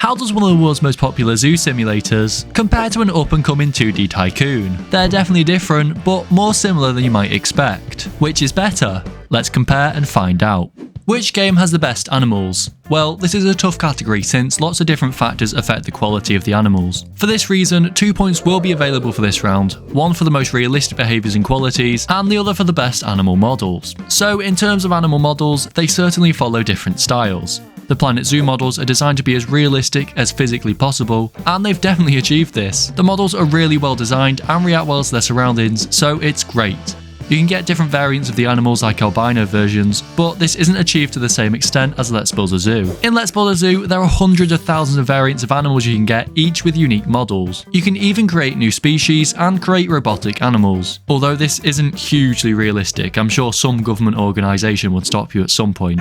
How does one of the world's most popular zoo simulators compare to an up-and-coming 2D tycoon? They're definitely different, but more similar than you might expect. Which is better? Let's compare and find out. Which game has the best animals? Well, this is a tough category since lots of different factors affect the quality of the animals. For this reason, 2 points will be available for this round, one for the most realistic behaviours and qualities, and the other for the best animal models. So in terms of animal models, they certainly follow different styles. The Planet Zoo models are designed to be as realistic as physically possible, and they've definitely achieved this. The models are really well designed and react well to their surroundings, so it's great. You can get different variants of the animals like albino versions, but this isn't achieved to the same extent as Let's Build a Zoo. In Let's Build a Zoo, there are hundreds of thousands of variants of animals you can get, each with unique models. You can even create new species and create robotic animals. Although this isn't hugely realistic, I'm sure some government organisation would stop you at some point.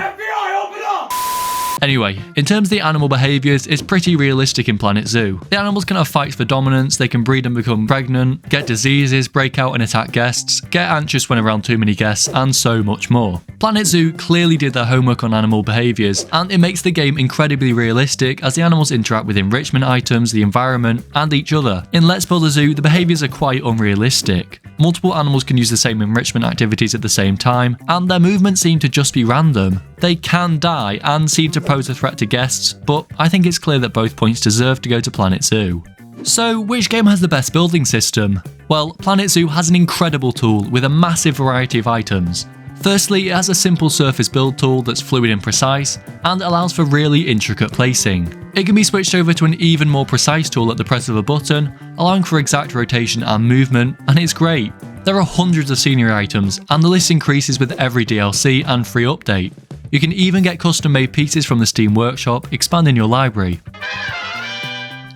Anyway, in terms of the animal behaviours, it's pretty realistic in Planet Zoo. The animals can have fights for dominance, they can breed and become pregnant, get diseases, break out and attack guests, get anxious when around too many guests, and so much more. Planet Zoo clearly did their homework on animal behaviours, and it makes the game incredibly realistic as the animals interact with enrichment items, the environment, and each other. In Let's Build a Zoo, the behaviours are quite unrealistic. Multiple animals can use the same enrichment activities at the same time, and their movements seem to just be random. They can die and seem to pose a threat to guests, but I think it's clear that both points deserve to go to Planet Zoo. So, which game has the best building system? Well, Planet Zoo has an incredible tool with a massive variety of items. Firstly, it has a simple surface build tool that's fluid and precise, and allows for really intricate placing. It can be switched over to an even more precise tool at the press of a button, allowing for exact rotation and movement, and it's great. There are hundreds of scenery items, and the list increases with every DLC and free update. You can even get custom-made pieces from the Steam Workshop, expanding your library.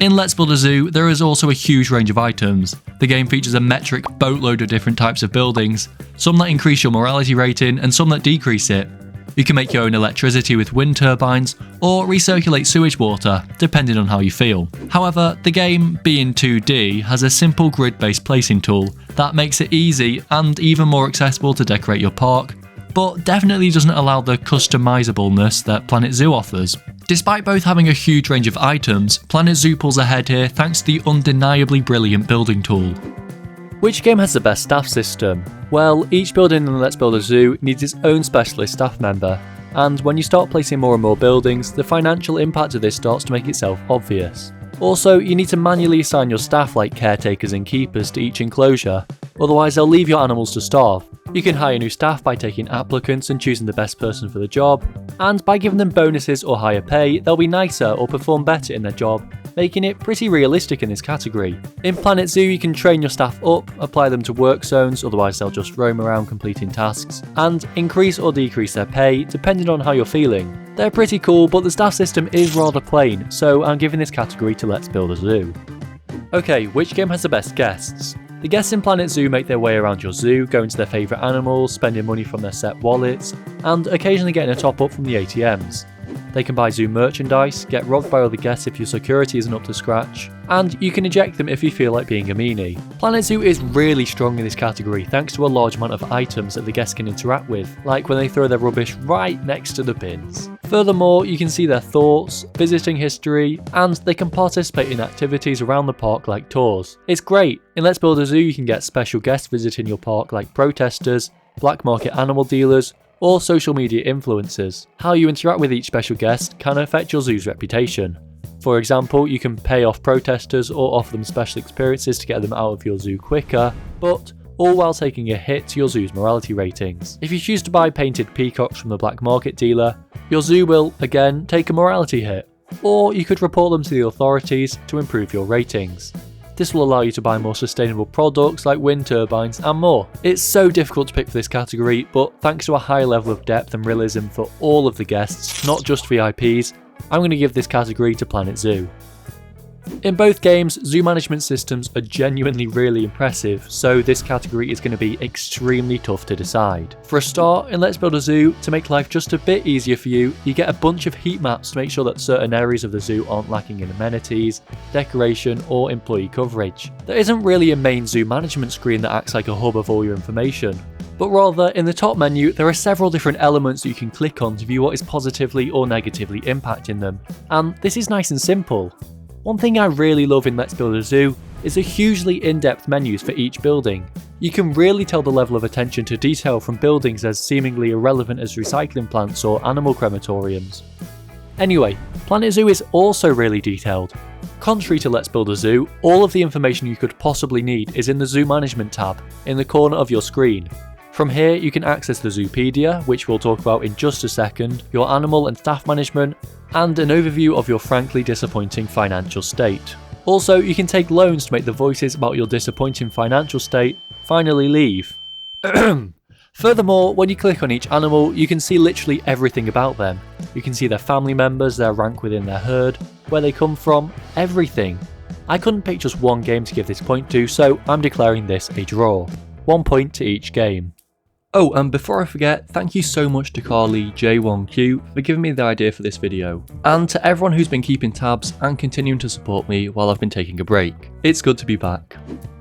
In Let's Build a Zoo, there is also a huge range of items. The game features a metric boatload of different types of buildings, some that increase your morality rating and some that decrease it. You can make your own electricity with wind turbines, or recirculate sewage water, depending on how you feel. However, the game, being 2D, has a simple grid-based placing tool that makes it easy and even more accessible to decorate your park, but definitely doesn't allow the customizableness that Planet Zoo offers. Despite both having a huge range of items, Planet Zoo pulls ahead here thanks to the undeniably brilliant building tool. Which game has the best staff system? Well, each building in Let's Build a Zoo needs its own specialist staff member, and when you start placing more and more buildings, the financial impact of this starts to make itself obvious. Also, you need to manually assign your staff like caretakers and keepers to each enclosure, otherwise they'll leave your animals to starve. You can hire new staff by taking applicants and choosing the best person for the job, and by giving them bonuses or higher pay, they'll be nicer or perform better in their job, making it pretty realistic in this category. In Planet Zoo, you can train your staff up, apply them to work zones, otherwise they'll just roam around completing tasks, and increase or decrease their pay depending on how you're feeling. They're pretty cool, but the staff system is rather plain, so I'm giving this category to Let's Build a Zoo. Okay, which game has the best guests? The guests in Planet Zoo make their way around your zoo, going to their favourite animals, spending money from their set wallets, and occasionally getting a top up from the ATMs. They can buy zoo merchandise, get robbed by other guests if your security isn't up to scratch, and you can eject them if you feel like being a meanie. Planet Zoo is really strong in this category thanks to a large amount of items that the guests can interact with, like when they throw their rubbish right next to the bins. Furthermore, you can see their thoughts, visiting history, and they can participate in activities around the park like tours. It's great! In Let's Build a Zoo you can get special guests visiting your park like protesters, black market animal dealers, or social media influencers. How you interact with each special guest can affect your zoo's reputation. For example, you can pay off protesters or offer them special experiences to get them out of your zoo quicker, but all while taking a hit to your zoo's morality ratings. If you choose to buy painted peacocks from the black market dealer, your zoo will, again, take a morality hit, or you could report them to the authorities to improve your ratings. This will allow you to buy more sustainable products like wind turbines and more. It's so difficult to pick for this category, but thanks to a high level of depth and realism for all of the guests, not just VIPs, I'm going to give this category to Planet Zoo. In both games, zoo management systems are genuinely really impressive, so this category is going to be extremely tough to decide. For a start, in Let's Build a Zoo, to make life just a bit easier for you, you get a bunch of heat maps to make sure that certain areas of the zoo aren't lacking in amenities, decoration, or employee coverage. There isn't really a main zoo management screen that acts like a hub of all your information, but rather in the top menu there are several different elements you can click on to view what is positively or negatively impacting them, and this is nice and simple. One thing I really love in Let's Build a Zoo is the hugely in-depth menus for each building. You can really tell the level of attention to detail from buildings as seemingly irrelevant as recycling plants or animal crematoriums. Anyway, Planet Zoo is also really detailed. Contrary to Let's Build a Zoo, all of the information you could possibly need is in the Zoo Management tab in the corner of your screen. From here you can access the Zoopedia, which we'll talk about in just a second, your animal and staff management, and an overview of your frankly disappointing financial state. Also, you can take loans to make the voices about your disappointing financial state finally leave. Furthermore, when you click on each animal, you can see literally everything about them. You can see their family members, their rank within their herd, where they come from, everything. I couldn't pick just one game to give this point to, so I'm declaring this a draw. 1 point to each game. Oh, and before I forget, thank you so much to Carly J1Q for giving me the idea for this video, and to everyone who's been keeping tabs and continuing to support me while I've been taking a break. It's good to be back.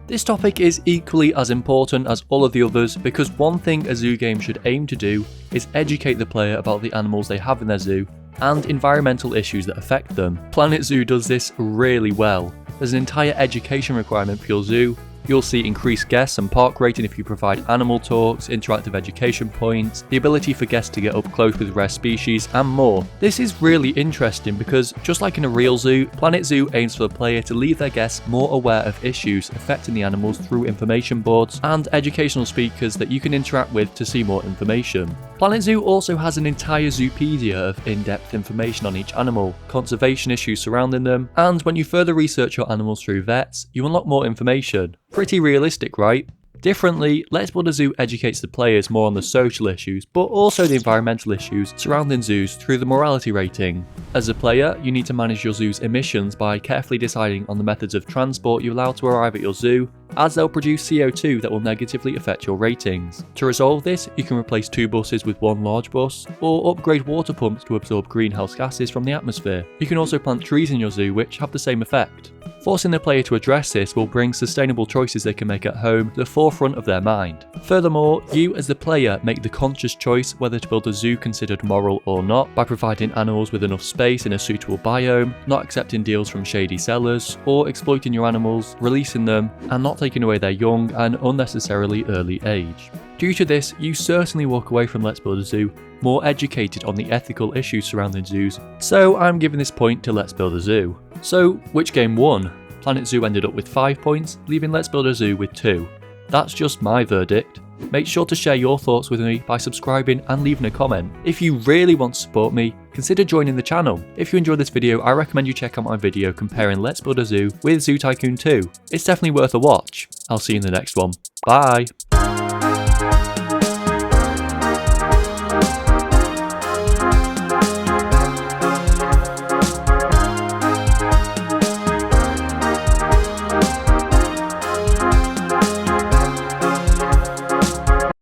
This topic is equally as important as all of the others because one thing a zoo game should aim to do is educate the player about the animals they have in their zoo and environmental issues that affect them. Planet Zoo does this really well. There's an entire education requirement for your zoo. You'll see increased guests and park rating if you provide animal talks, interactive education points, the ability for guests to get up close with rare species, and more. This is really interesting because, just like in a real zoo, Planet Zoo aims for the player to leave their guests more aware of issues affecting the animals through information boards and educational speakers that you can interact with to see more information. Planet Zoo also has an entire Zoopedia of in-depth information on each animal, conservation issues surrounding them, and when you further research your animals through vets, you unlock more information. Pretty realistic, right? Differently, Let's Build a Zoo educates the players more on the social issues, but also the environmental issues surrounding zoos through the morality rating. As a player, you need to manage your zoo's emissions by carefully deciding on the methods of transport you allow to arrive at your zoo, as they'll produce CO2 that will negatively affect your ratings. To resolve this, you can replace 2 buses with 1 large bus, or upgrade water pumps to absorb greenhouse gases from the atmosphere. You can also plant trees in your zoo which have the same effect. Forcing the player to address this will bring sustainable choices they can make at home to the forefront of their mind. Furthermore, you as the player make the conscious choice whether to build a zoo considered moral or not by providing animals with enough space in a suitable biome, not accepting deals from shady sellers, or exploiting your animals, releasing them, and not taking away their young and unnecessarily early age. Due to this, you certainly walk away from Let's Build a Zoo more educated on the ethical issues surrounding zoos, so I'm giving this point to Let's Build a Zoo. So, which game won? Planet Zoo ended up with 5 points, leaving Let's Build a Zoo with 2. That's just my verdict. Make sure to share your thoughts with me by subscribing and leaving a comment. If you really want to support me, consider joining the channel. If you enjoyed this video, I recommend you check out my video comparing Let's Build a Zoo with Zoo Tycoon 2. It's definitely worth a watch. I'll see you in the next one. Bye!